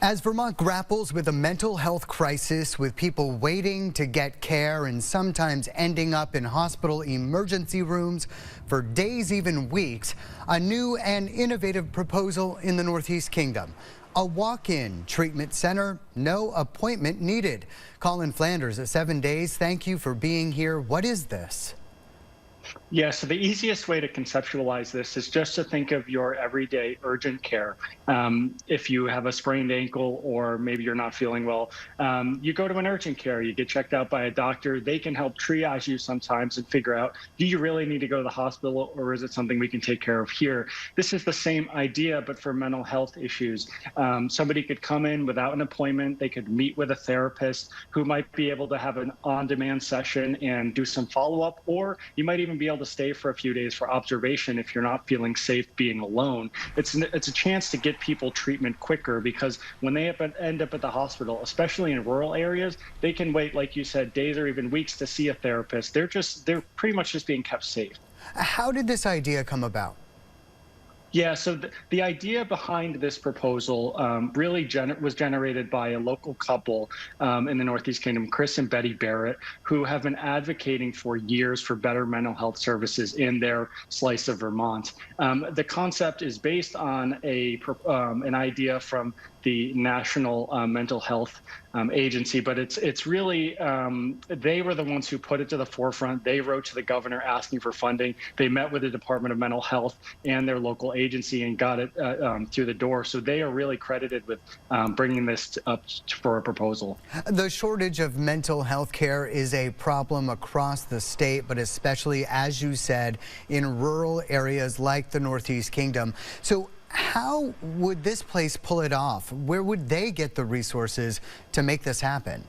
As Vermont grapples with a mental health crisis, with people waiting to get care and sometimes ending up in hospital emergency rooms for days, even weeks, a new and innovative proposal in the Northeast Kingdom. A walk-in treatment center, no appointment needed. Colin Flanders at 7 Days, thank you for being here. What is this? Yeah, so the easiest way to conceptualize this is just to think of your everyday urgent care. If you have a sprained ankle or maybe you're not feeling well, you go to an urgent care, you get checked out by a doctor. They can help triage you sometimes and figure out, do you really need to go to the hospital or is it something we can take care of here? This is the same idea, but for mental health issues. Somebody could come in without an appointment. They could meet with a therapist who might be able to have an on-demand session and do some follow-up, or you might even be able to stay for a few days for observation if you're not feeling safe being alone. It's a chance to get people treatment quicker, because when they end up at the hospital, especially in rural areas, they can wait, like you said, days or even weeks to see a therapist. They're pretty much just being kept safe. How did this idea come about? Yeah, so the idea behind this proposal really was generated by a local couple in the Northeast Kingdom, Chris and Betty Barrett, who have been advocating for years for better mental health services in their slice of Vermont. The concept is based on an idea from the National Mental Health Agency, but it's really, they were the ones who put it to the forefront. They wrote to the governor asking for funding. They met with the Department of Mental Health and their local agency and got it through the door. So they are really credited with bringing this up for a proposal. The shortage of mental health care is a problem across the state, but especially, as you said, in rural areas like the Northeast Kingdom. So how would this place pull it off? Where would they get the resources to make this happen?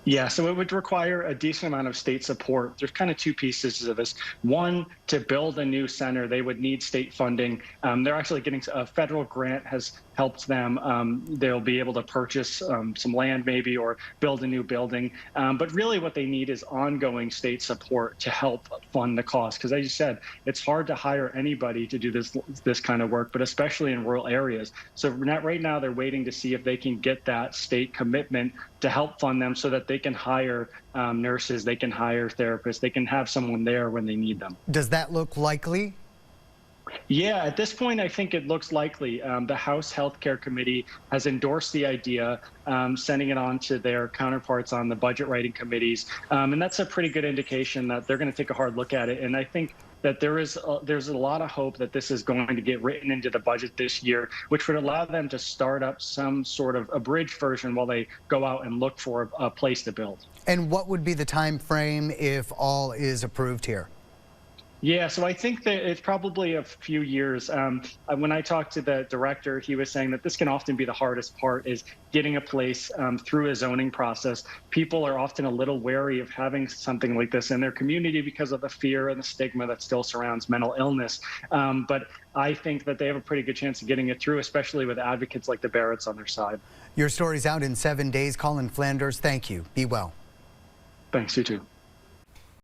Yeah, so it would require a decent amount of state support. There's kind of two pieces of this. One, to build a new center, they would need state funding. They're actually getting a federal grant has helped them. They'll be able to purchase some land maybe, or build a new building. But really what they need is ongoing state support to help fund the cost. Because as you said, it's hard to hire anybody to do this kind of work, but especially in rural areas. So right now they're waiting to see if they can get that state commitment to help fund them so that they can hire nurses, they can hire therapists, they can have someone there when they need them. Does that look likely? Yeah, at this point, I think it looks likely. The House Healthcare Committee has endorsed the idea, sending it on to their counterparts on the budget writing committees. And that's a pretty good indication that they're going to take a hard look at it. And I think that there's a lot of hope that this is going to get written into the budget this year, which would allow them to start up some sort of abridged version while they go out and look for a place to build. And what would be the time frame if all is approved here? Yeah, so I think that it's probably a few years. When I talked to the director, he was saying that this can often be the hardest part, is getting a place through a zoning process. People are often a little wary of having something like this in their community because of the fear and the stigma that still surrounds mental illness. But I think that they have a pretty good chance of getting it through, especially with advocates like the Barretts on their side. Your story's out in 7 days. Colin Flanders, thank you. Be well. Thanks, you too.